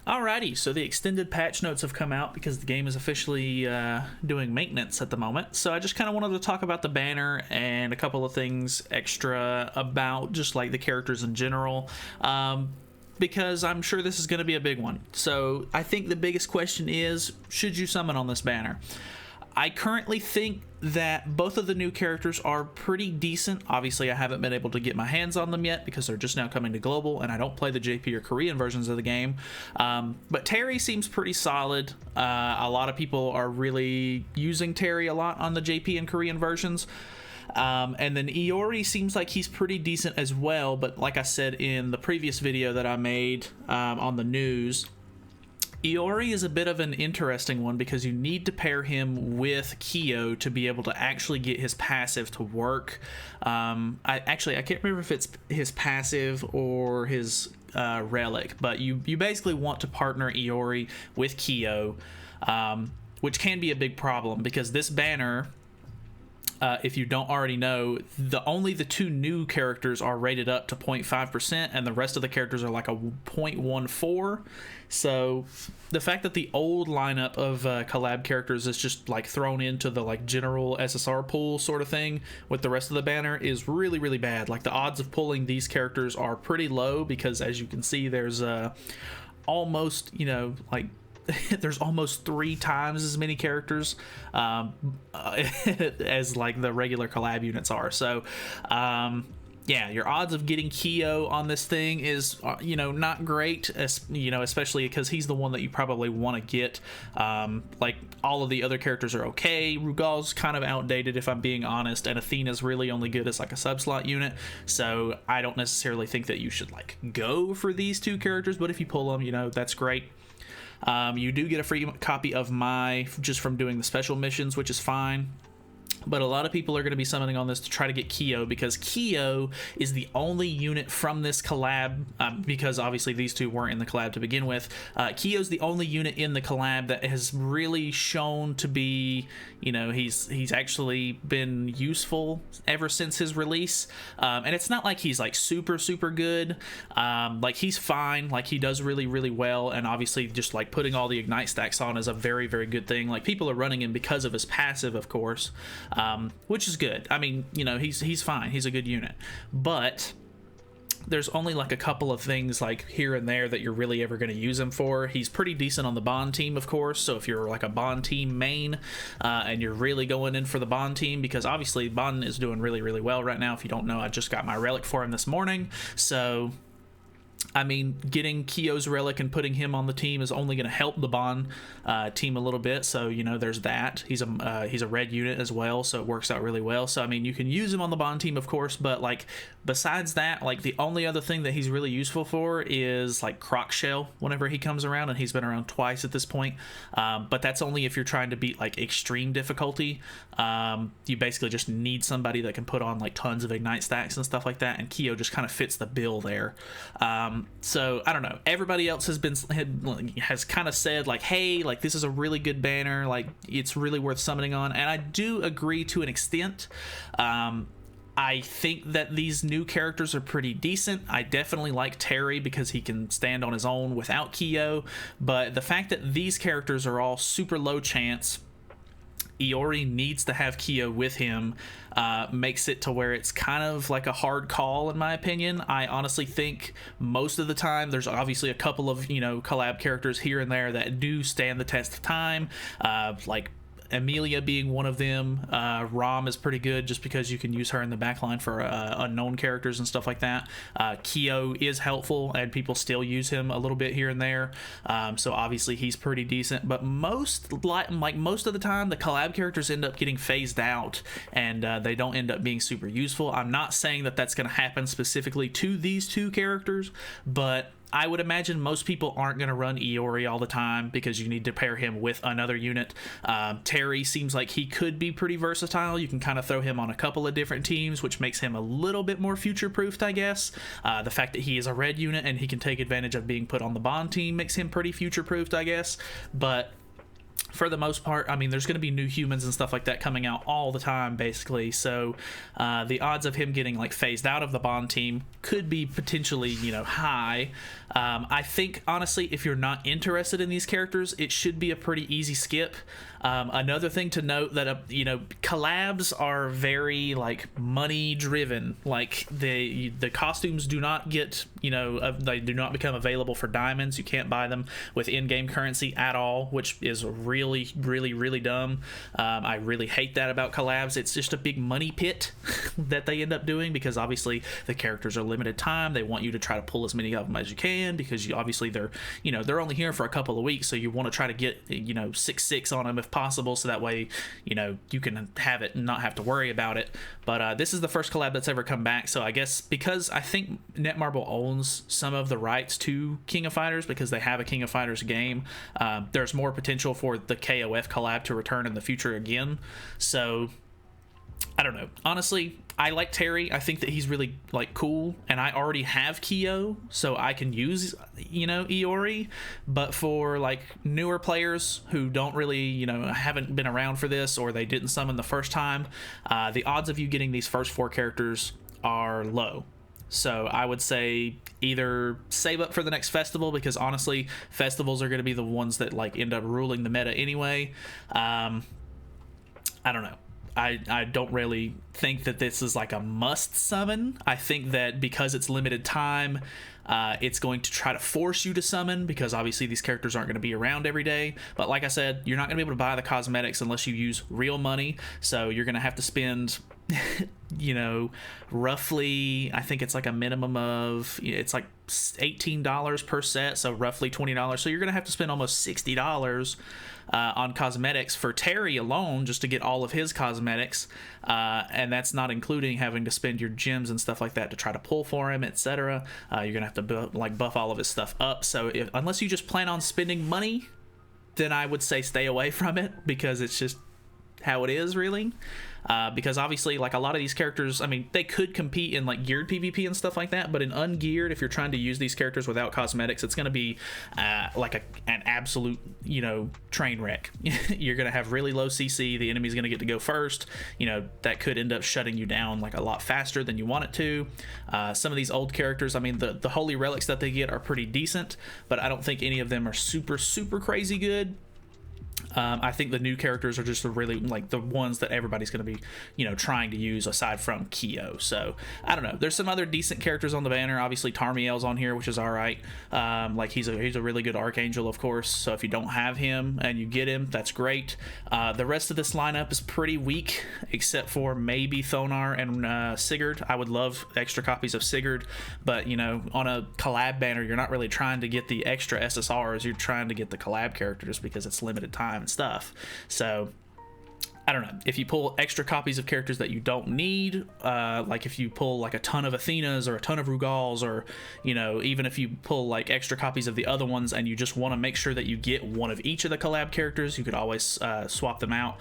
Alrighty, so the extended patch notes have come out because the game is officially doing maintenance at the moment. So I just kind of wanted to talk about the banner and a couple of things extra about just like the characters in general. Because I'm sure this is going to be a big one. So I think the biggest question is, should you summon on this banner? I currently think that both of the new characters are pretty decent. Obviously, I haven't been able to get my hands on them yet because they're just now coming to global, and I don't play the JP or Korean versions of the game. But Terry seems pretty solid. A lot of people are really using Terry a lot on the JP and Korean versions. And then Iori seems like he's pretty decent as well, but like I said in the previous video that I made on the news, Iori is a bit of an interesting one because you need to pair him with Kyo to be able to actually get his passive to work. I can't remember if it's his passive or his relic, but you basically want to partner Iori with Kyo, which can be a big problem because this banner, if you don't already know, only the two new characters are rated up to 0.5%, and the rest of the characters are like a 0.14. So the fact that the old lineup of collab characters is just like thrown into the like general SSR pool sort of thing with the rest of the banner is really, really bad. Like the odds of pulling these characters are pretty low because, as you can see, there's almost, there's almost 3 times as many characters as like the regular collab units are. So yeah, your odds of getting Kyo on this thing is not great, especially because he's the one that you probably want to get. Like all of the other characters are okay. Rugal's kind of outdated if I'm being honest, and Athena's really only good as like a sub-slot unit, so I don't necessarily think that you should like go for these two characters, but if you pull them, that's great. You do get a free copy of just from doing the special missions, which is fine. But a lot of people are going to be summoning on this to try to get Kyo because Kyo is the only unit from this collab, because obviously these two weren't in the collab to begin with. Kyo's the only unit in the collab that has really shown to be, he's actually been useful ever since his release. And it's not like he's like super, super good. Like he's fine. Like he does really, really well. And obviously just like putting all the Ignite stacks on is a very, very good thing. Like people are running him because of his passive, of course. Which is good. I mean, he's fine. He's a good unit. But there's only like a couple of things like here and there that you're really ever going to use him for. He's pretty decent on the Bond team, of course. So if you're like a Bond team main and you're really going in for the Bond team, because obviously Bond is doing really, really well right now. If you don't know, I just got my relic for him this morning. So I mean, getting Kyo's relic and putting him on the team is only going to help the Bond team a little bit. So there's that. He's a red unit as well, so it works out really well. So I mean, you can use him on the Bond team, of course, but like besides that, like the only other thing that he's really useful for is like Croc Shell whenever he comes around, and he's been around twice at this point. But that's only if you're trying to beat like extreme difficulty. You basically just need somebody that can put on like tons of Ignite stacks and stuff like that, and Kyo just kind of fits the bill there. So I don't know. Everybody else has kind of said like, hey, like this is a really good banner, like it's really worth summoning on, and I do agree to an extent. I think that these new characters are pretty decent. I definitely like Terry because he can stand on his own without Kyo, but the fact that these characters are all super low chance, Iori needs to have Kyo with him, makes it to where it's kind of like a hard call in my opinion. I honestly think most of the time there's obviously a couple of collab characters here and there that do stand the test of time, like Amelia being one of them. Rom is pretty good just because you can use her in the backline for unknown characters and stuff like that. Kyo is helpful and people still use him a little bit here and there, so obviously he's pretty decent, but most of the time the collab characters end up getting phased out and they don't end up being super useful. I'm not saying that that's going to happen specifically to these two characters, but I would imagine most people aren't going to run Iori all the time because you need to pair him with another unit. Terry seems like he could be pretty versatile. You can kind of throw him on a couple of different teams, which makes him a little bit more future-proofed, I guess. The fact that he is a red unit and he can take advantage of being put on the Bond team makes him pretty future-proofed, I guess. But for the most part, I mean, there's going to be new humans and stuff like that coming out all the time, basically. So the odds of him getting like phased out of the Bond team could be potentially, high. I think, honestly, if you're not interested in these characters, it should be a pretty easy skip. Another thing to note that, collabs are very like money driven. Like the costumes do not get, they do not become available for diamonds. You can't buy them with in-game currency at all, which is really, really, really dumb. I really hate that about collabs. It's just a big money pit that they end up doing, because obviously the characters are limited time. They want you to try to pull as many of them as you can, because obviously they're only here for a couple of weeks, so you want to try to get 6/6 on them if possible, so that way you can have it and not have to worry about it. But this is the first collab that's ever come back, so I guess because I think Netmarble owns some of the rights to King of Fighters, because they have a King of Fighters game, there's more potential for the KOF collab to return in the future again. So I don't know. Honestly, I like Terry. I think that he's really like cool, and I already have Kyo, so I can use Iori. But for like newer players who don't really haven't been around for this, or they didn't summon the first time, the odds of you getting these first 4 characters are low. So I would say either save up for the next festival, because honestly, festivals are going to be the ones that like end up ruling the meta anyway. I don't know. I don't really think that this is like a must summon. I think that because it's limited time, it's going to try to force you to summon, because obviously these characters aren't going to be around every day. But like I said, you're not going to be able to buy the cosmetics unless you use real money. So you're going to have to spend roughly, I think it's like a minimum of, it's like $18 per set, so roughly $20. So you're gonna have to spend almost $60 on cosmetics for Terry alone, just to get all of his cosmetics, and that's not including having to spend your gems and stuff like that to try to pull for him, etc. You're gonna have to buff all of his stuff up. So unless you just plan on spending money, then I would say stay away from it, because it's just how it is, really. Because obviously, like, a lot of these characters, I mean, they could compete in like geared PvP and stuff like that, but in ungeared, if you're trying to use these characters without cosmetics, it's going to be like an absolute train wreck. You're going to have really low CC. The enemy's going to get to go first. That could end up shutting you down like a lot faster than you want it to. Some of these old characters, I mean, the holy relics that they get are pretty decent, but I don't think any of them are super crazy good. I think the new characters are just really like the ones that everybody's going to be, trying to use aside from Kyo. So I don't know. There's some other decent characters on the banner. Obviously, Tarmiel's on here, which is all right. Like he's a really good Archangel, of course. So if you don't have him and you get him, that's great. The rest of this lineup is pretty weak, except for maybe Thonar and Sigurd. I would love extra copies of Sigurd, but on a collab banner, you're not really trying to get the extra SSRs. You're trying to get the collab characters because it's limited time and stuff. So I don't know, if you pull extra copies of characters that you don't need, like if you pull like a ton of Athenas or a ton of Rugals, or even if you pull like extra copies of the other ones and you just want to make sure that you get one of each of the collab characters, you could always swap them out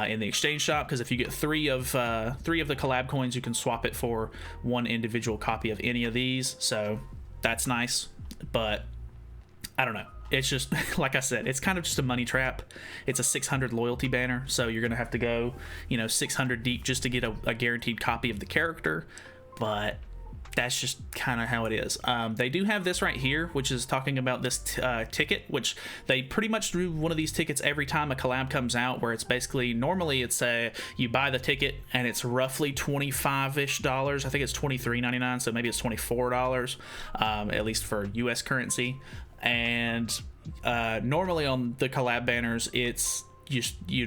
in the exchange shop, because if you get three of the collab coins, you can swap it for one individual copy of any of these. So that's nice, but I don't know. It's just, like I said, it's kind of just a money trap. It's a 600 loyalty banner, so you're going to have to go, 600 deep just to get a guaranteed copy of the character, but that's just kind of how it is. They do have this right here, which is talking about this ticket, which they pretty much do one of these tickets every time a collab comes out, where it's basically, normally it's you buy the ticket and it's roughly $25-ish. I think it's $23.99, so maybe it's $24, at least for US currency. And normally on the collab banners, it's just you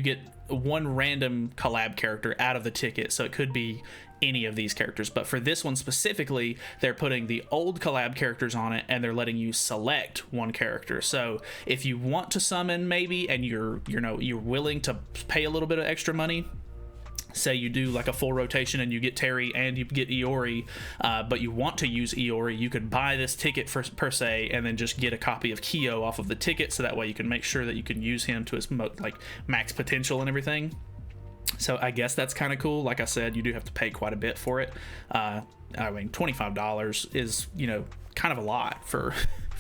get one random collab character out of the ticket, so it could be any of these characters. But for this one specifically, they're putting the old collab characters on it, and they're letting you select one character. So if you want to summon maybe, and you're willing to pay a little bit of extra money, say you do like a full rotation and you get Terry and you get Iori, but you want to use Iori, you could buy this ticket per se, and then just get a copy of Kyo off of the ticket, so that way you can make sure that you can use him to his max potential and everything. So I guess that's kind of cool. Like I said, you do have to pay quite a bit for it. I mean, $25 is kind of a lot for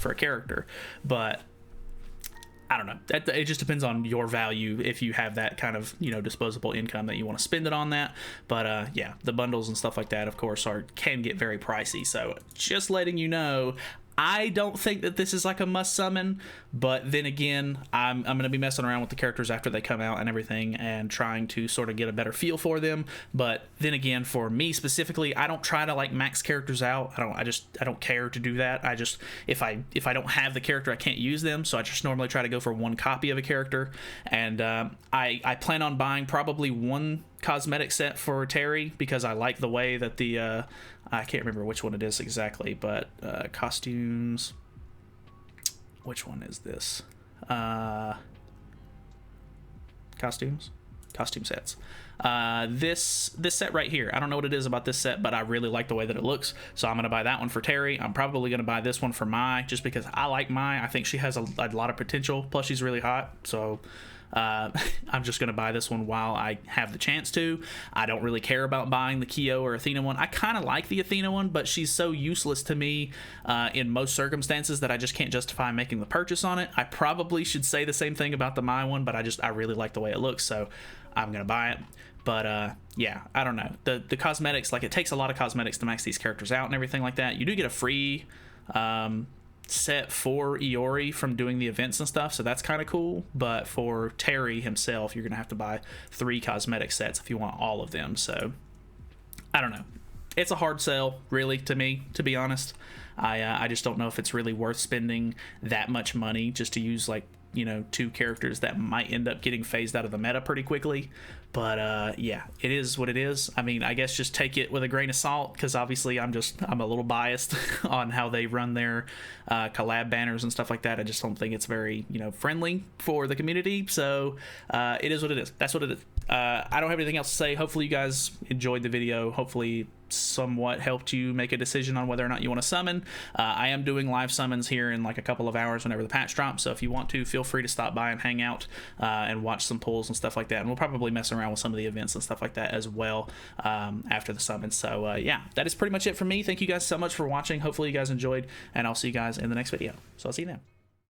a character, but I don't know. It just depends on your value if you have that kind of, you know, disposable income that you want to spend it on that. But yeah, the bundles and stuff like that, of course, can get very pricey. So just letting you know, I don't think that this is like a must summon, but then again, I'm going to be messing around with the characters after they come out and everything and trying to sort of get a better feel for them. But then again, for me specifically, I don't try to like max characters out. I don't care to do that. I just, if I don't have the character, I can't use them. So I just normally try to go for one copy of a character. And I plan on buying probably one cosmetic set for Terry because I like the way that the I can't remember which one it is exactly, but costumes, which one is this? Costume sets. This set right here, I don't know what it is about this set, but I really like the way that it looks, so I'm gonna buy that one for Terry. I'm probably gonna buy this one for Mai just because I like Mai. I think she has a lot of potential, plus she's really hot, so I'm just going to buy this one while I have the chance to. I don't really care about buying the Kyo or Athena one. I kind of like the Athena one, but she's so useless to me in most circumstances that I just can't justify making the purchase on it. I probably should say the same thing about the Mai one, but I really like the way it looks, so I'm going to buy it. But yeah, I don't know. The cosmetics, like, it takes a lot of cosmetics to max these characters out and everything like that. You do get a free set for Iori from doing the events and stuff, so that's kind of cool. But for Terry himself, you're gonna have to buy 3 cosmetic sets if you want all of them. So I don't know, it's a hard sell really to me, to be honest. I just don't know if it's really worth spending that much money just to use, like, you know, 2 characters that might end up getting phased out of the meta pretty quickly. But yeah, it is what it is. I mean, I guess just take it with a grain of salt, because obviously I'm a little biased on how they run their collab banners and stuff like that. I just don't think it's very, you know, friendly for the community. So it is what it is. That's what it is. I don't have anything else to say. Hopefully you guys enjoyed the video. Hopefully somewhat helped you make a decision on whether or not you want to summon. I am doing live summons here in like a couple of hours whenever the patch drops, so if you want to, feel free to stop by and hang out and watch some pulls and stuff like that, and we'll probably mess around with some of the events and stuff like that as well after the summon. So yeah, that is pretty much it for me. Thank you guys so much for watching. Hopefully you guys enjoyed, and I'll see you guys in the next video. So I'll see you then.